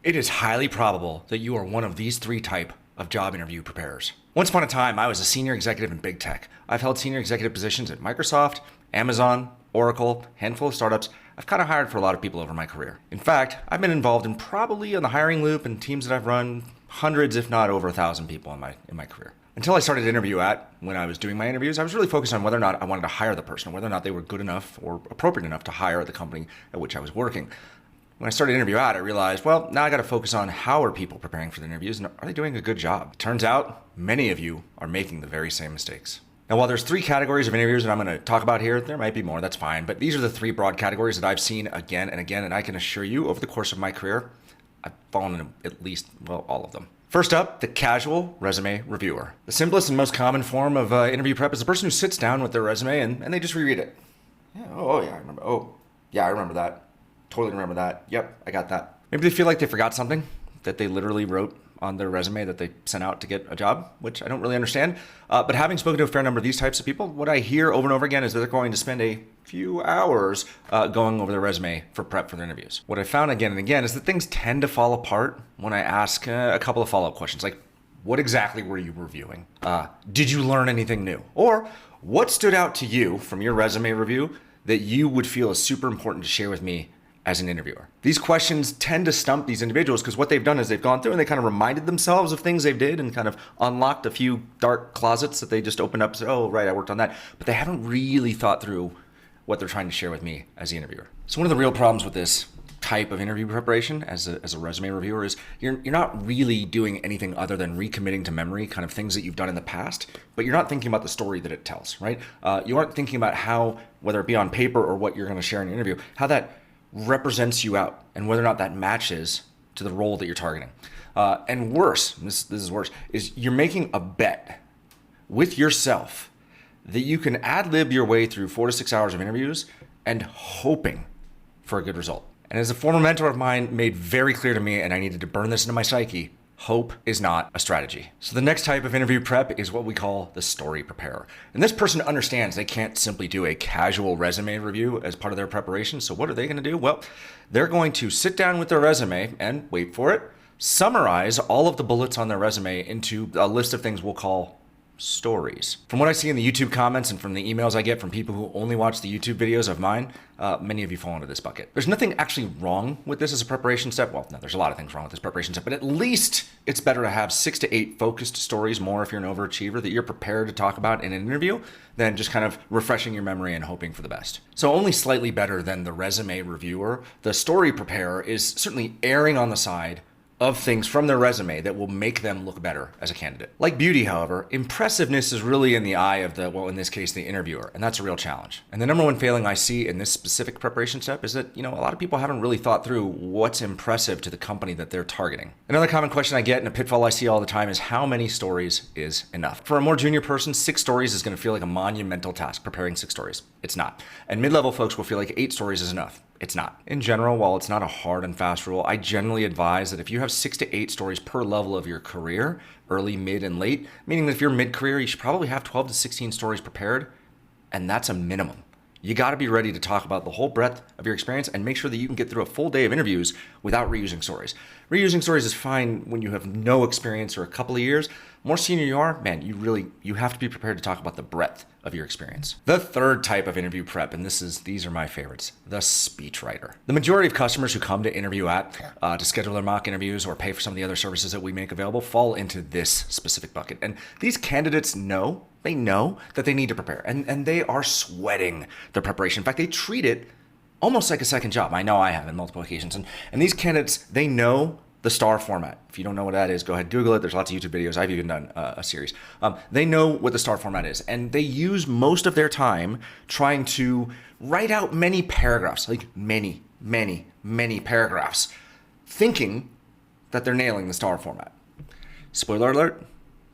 It is highly probable that you are one of these three type of job interview preparers. Once upon a time, I was a senior executive in big tech. I've held senior executive positions at Microsoft, Amazon, Oracle, handful of startups. I've kind of hired for a lot of people over my career. In fact, I've been involved in probably in the hiring loop and teams that I've run hundreds, if not over 1,000 people in my career. Until I started when I was doing my interviews, I was really focused on whether or not I wanted to hire the person, or whether or not they were good enough or appropriate enough to hire at the company at which I was working. When I started I realized, well, now I got to focus on how are people preparing for the interviews and are they doing a good job? Turns out many of you are making the very same mistakes. Now, while there's three categories of interviews that I'm going to talk about here, there might be more, that's fine, but these are the three broad categories that I've seen again and again, and I can assure you over the course of my career, I've fallen into at least, well, all of them. First up, the casual resume reviewer. The simplest and most common form of interview prep is the person who sits down with their resume and they just reread it. Yeah, I remember. Oh, yeah, I remember that. Totally remember that. Yep, I got that. Maybe they feel like they forgot something that they literally wrote on their resume that they sent out to get a job, which I don't really understand. But having spoken to a fair number of these types of people, what I hear over and over again is that they're going to spend a few hours going over their resume for prep for their interviews. What I found again and again is that things tend to fall apart when I ask a couple of follow-up questions, like, what exactly were you reviewing? Did you learn anything new? Or what stood out to you from your resume review that you would feel is super important to share with me as an interviewer? These questions tend to stump these individuals because what they've done is they've gone through and they kind of reminded themselves of things they did and kind of unlocked a few dark closets that they just opened up and said, oh, right, I worked on that. But they haven't really thought through what they're trying to share with me as the interviewer. So one of the real problems with this type of interview preparation as a resume reviewer is you're not really doing anything other than recommitting to memory kind of things that you've done in the past, but you're not thinking about the story that it tells, right? You aren't thinking about how, whether it be on paper or what you're going to share in your interview, how that represents you out and whether or not that matches to the role that you're targeting. And worse, this is worse, is you're making a bet with yourself that you can ad-lib your way through 4 to 6 hours of interviews and hoping for a good result. And as a former mentor of mine made very clear to me, and I needed to burn this into my psyche, hope is not a strategy. So the next type of interview prep is what we call the story preparer. And this person understands they can't simply do a casual resume review as part of their preparation. So what are they going to do? Well, they're going to sit down with their resume and, wait for it, summarize all of the bullets on their resume into a list of things we'll call stories. From what I see in the YouTube comments and from the emails I get from people who only watch the YouTube videos of mine, many of you fall into this bucket. There's nothing actually wrong with this as a preparation step. Well, no, there's a lot of things wrong with this preparation step, but at least it's better to have 6 to 8 focused stories more if you're an overachiever that you're prepared to talk about in an interview than just kind of refreshing your memory and hoping for the best. So only slightly better than the resume reviewer, the story preparer is certainly erring on the side of things from their resume that will make them look better as a candidate. Like beauty, however, impressiveness is really in the eye of in this case, the interviewer, and that's a real challenge. And the number one failing I see in this specific preparation step is that, a lot of people haven't really thought through what's impressive to the company that they're targeting. Another common question I get and a pitfall I see all the time is how many stories is enough? For a more junior person, 6 stories is going to feel like a monumental task, preparing 6 stories. It's not. And mid-level folks will feel like 8 stories is enough. It's not. In general, while it's not a hard and fast rule, I generally advise that if you have 6 to 8 stories per level of your career, early, mid, and late, meaning that if you're mid-career, you should probably have 12 to 16 stories prepared, and that's a minimum. You got to be ready to talk about the whole breadth of your experience and make sure that you can get through a full day of interviews without reusing stories. Reusing stories is fine when you have no experience or a couple of years. More senior you are, man, you have to be prepared to talk about the breadth of your experience. The third type of interview prep, and these are my favorites, the speechwriter. The majority of customers who come to interview to schedule their mock interviews or pay for some of the other services that we make available fall into this specific bucket. And these candidates know that they need to prepare, and they are sweating their preparation. In fact, they treat it almost like a second job. I know I have on multiple occasions. And these candidates, they know the STAR format. If you don't know what that is, go ahead, Google it. There's lots of YouTube videos. I've even done a series. They know what the STAR format is, and they use most of their time trying to write out many paragraphs, like many, many, many paragraphs, thinking that they're nailing the STAR format. Spoiler alert,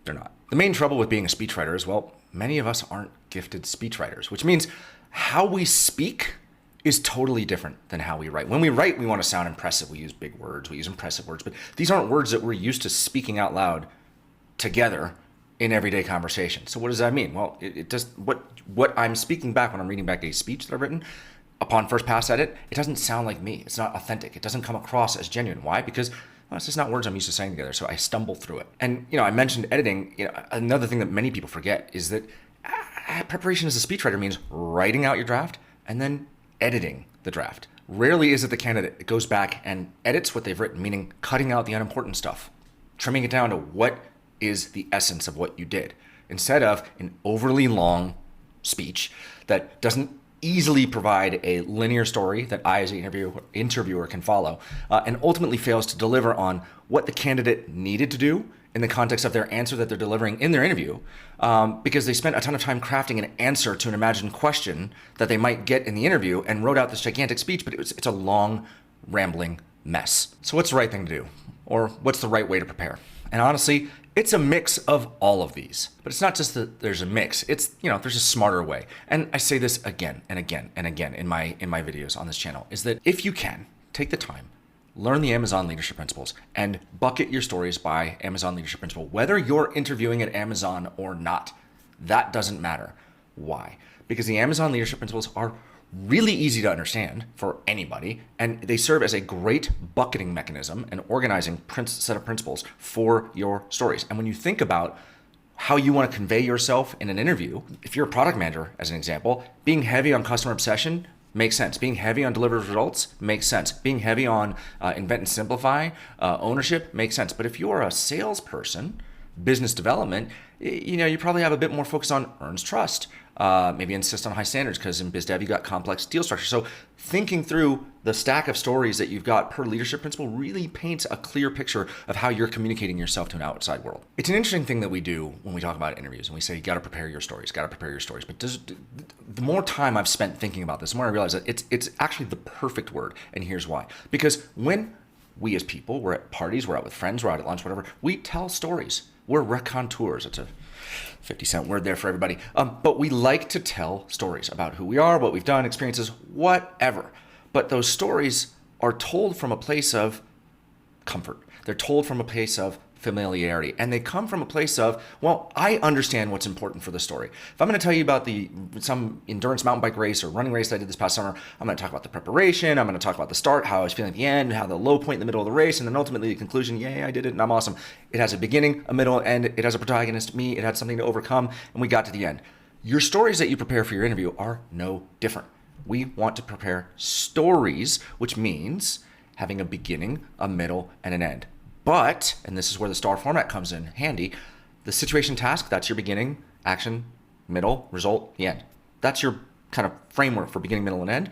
they're not. The main trouble with being a speechwriter is, well, many of us aren't gifted speechwriters, which means how we speak is totally different than how we write. When we write, we want to sound impressive. We use big words, we use impressive words, but these aren't words that we're used to speaking out loud together in everyday conversation. So what does that mean? Well, it does what I'm speaking back when I'm reading back a speech that I've written, upon first pass at it, it doesn't sound like me. It's not authentic. It doesn't come across as genuine. Why? Because Well, it's just not words I'm used to saying together, so I stumble through it. And, I mentioned editing. Another thing that many people forget is that preparation as a speechwriter means writing out your draft and then editing the draft. Rarely is it the candidate that goes back and edits what they've written, meaning cutting out the unimportant stuff, trimming it down to what is the essence of what you did, instead of an overly long speech that doesn't easily provide a linear story that I as an interviewer can follow, and ultimately fails to deliver on what the candidate needed to do in the context of their answer that they're delivering in their interview, because they spent a ton of time crafting an answer to an imagined question that they might get in the interview and wrote out this gigantic speech, but it's a long, rambling mess. So what's the right thing to do? Or what's the right way to prepare? And honestly, it's a mix of all of these. But it's not just that there's a mix. It's, there's a smarter way. And I say this again and again and again in my videos on this channel, is that if you can, take the time, learn the Amazon leadership principles, and bucket your stories by Amazon leadership principle. Whether you're interviewing at Amazon or not, that doesn't matter. Why? Because the Amazon leadership principles are really easy to understand for anybody, and they serve as a great bucketing mechanism and organizing set of principles for your stories. And when you think about how you want to convey yourself in an interview, if you're a product manager, as an example, being heavy on customer obsession makes sense. Being heavy on delivered results makes sense. Being heavy on invent and simplify, ownership makes sense. But if you're a salesperson, business development, you probably have a bit more focus on earns trust. Maybe insist on high standards, because in biz dev you got complex deal structure. So thinking through the stack of stories that you've got per leadership principle really paints a clear picture of how you're communicating yourself to an outside world. It's an interesting thing that we do when we talk about interviews, and we say you got to prepare your stories, But the more time I've spent thinking about this, the more I realize that it's actually the perfect word, and here's why. Because when we as people, we're at parties, we're out with friends, we're out at lunch, whatever, we tell stories. We're raconteurs. It's a 50-cent word there for everybody. But we like to tell stories about who we are, what we've done, experiences, whatever. But those stories are told from a place of comfort. They're told from a place of familiarity. And they come from a place of, well, I understand what's important for the story. If I'm going to tell you about some endurance mountain bike race or running race that I did this past summer, I'm going to talk about the preparation, I'm going to talk about the start, how I was feeling at the end, how the low point in the middle of the race, and then ultimately the conclusion, yay, I did it and I'm awesome. It has a beginning, a middle, and it has a protagonist, me, it had something to overcome, and we got to the end. Your stories that you prepare for your interview are no different. We want to prepare stories, which means having a beginning, a middle, and an end. But, and this is where the STAR format comes in handy, the situation task, that's your beginning, action, middle, result, the end. That's your kind of framework for beginning, middle, and end.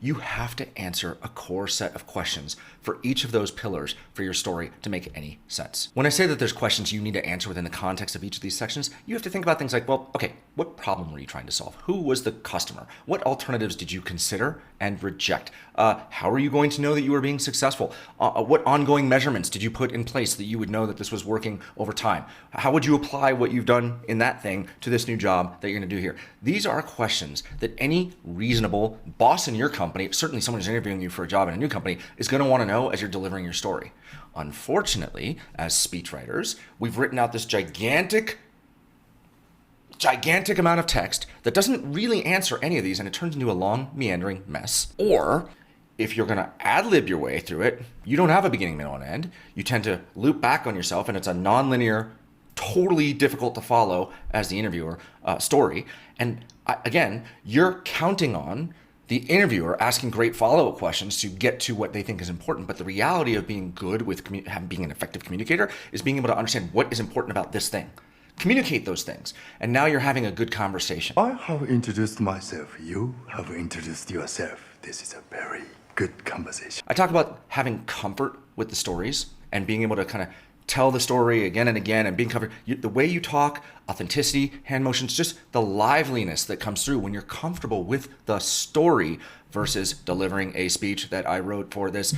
You have to answer a core set of questions for each of those pillars for your story to make any sense. When I say that there's questions you need to answer within the context of each of these sections, you have to think about things like, well, okay, what problem were you trying to solve? Who was the customer? What alternatives did you consider and reject? How are you going to know that you were being successful? What ongoing measurements did you put in place that you would know that this was working over time? How would you apply what you've done in that thing to this new job that you're going to do here? These are questions that any reasonable boss in your company, certainly someone who's interviewing you for a job in a new company, is going to want to know as you're delivering your story. Unfortunately, as speechwriters, we've written out this gigantic amount of text that doesn't really answer any of these, and it turns into a long, meandering mess. Or if you're going to ad-lib your way through it, you don't have a beginning, middle, and end. You tend to loop back on yourself, and it's a non-linear, totally difficult to follow as the interviewer story. And again, you're counting on the interviewer asking great follow-up questions to get to what they think is important. But the reality of being good with being an effective communicator is being able to understand what is important about this thing. Communicate those things. And now you're having a good conversation. I have introduced myself. You have introduced yourself. This is a very good conversation. I talk about having comfort with the stories and being able to kind of tell the story again and again and being covered. The way you talk, authenticity, hand motions, just the liveliness that comes through when you're comfortable with the story versus delivering a speech that I wrote for this.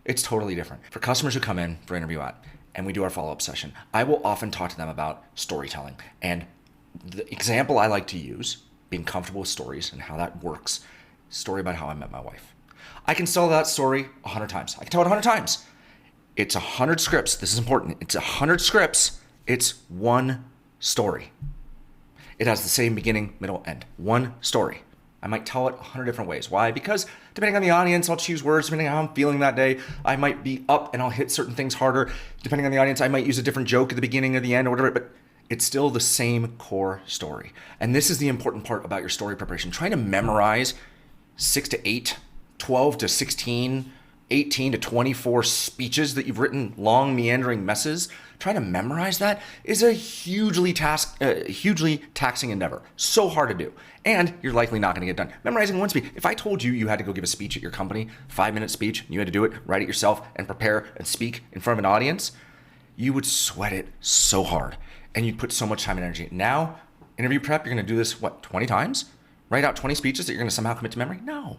It's totally different. For customers who come in for interview and we do our follow-up session, I will often talk to them about storytelling. And the example I like to use, being comfortable with stories and how that works, story about how I met my wife. I can tell that story 100 times. I can tell it 100 times. It's 100 scripts. This is important. It's 100 scripts. It's one story. It has the same beginning, middle, end. One story. I might tell it 100 different ways. Why? Because depending on the audience, I'll choose words depending on how I'm feeling that day. I might be up and I'll hit certain things harder. Depending on the audience, I might use a different joke at the beginning or the end or whatever, but it's still the same core story. And this is the important part about your story preparation. Trying to memorize 6 to 8, 12 to 16, 18 to 24 speeches that you've written, long meandering messes, trying to memorize that is a hugely taxing endeavor. So hard to do. And you're likely not going to get done. Memorizing one speech. If I told you you had to go give a speech at your company, 5-minute speech, and you had to do it, write it yourself, and prepare and speak in front of an audience, you would sweat it so hard. And you'd put so much time and energy. Now, interview prep, you're going to do this, 20 times? Write out 20 speeches that you're going to somehow commit to memory? No,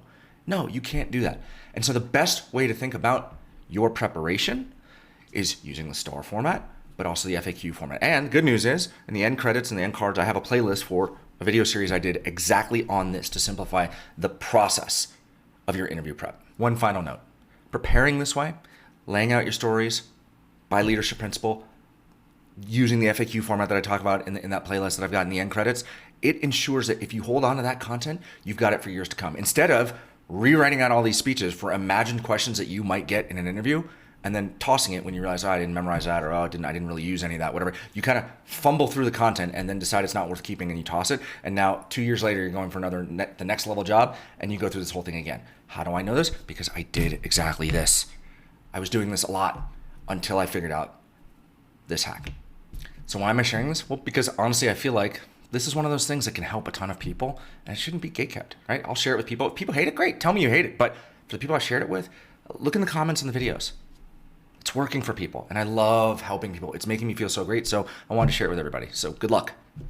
you can't do that. And so the best way to think about your preparation is using the STAR format, but also the FAQ format. And good news is, in the end credits and the end cards, I have a playlist for a video series I did exactly on this to simplify the process of your interview prep. One final note. Preparing this way, laying out your stories by leadership principle, using the FAQ format that I talk about in that playlist that I've got in the end credits, it ensures that if you hold on to that content, you've got it for years to come. Instead of rewriting out all these speeches for imagined questions that you might get in an interview and then tossing it when you realize, I didn't memorize that, or I didn't really use any of that, whatever. You kind of fumble through the content and then decide it's not worth keeping and you toss it. And now 2 years later, you're going for the next level job and you go through this whole thing again. How do I know this? Because I did exactly this. I was doing this a lot until I figured out this hack. So why am I sharing this? Well, because honestly, I feel like this is one of those things that can help a ton of people and it shouldn't be gatekept, right? I'll share it with people. If people hate it, great. Tell me you hate it. But for the people I shared it with, look in the comments in the videos. It's working for people and I love helping people. It's making me feel so great. So I wanted to share it with everybody. So good luck.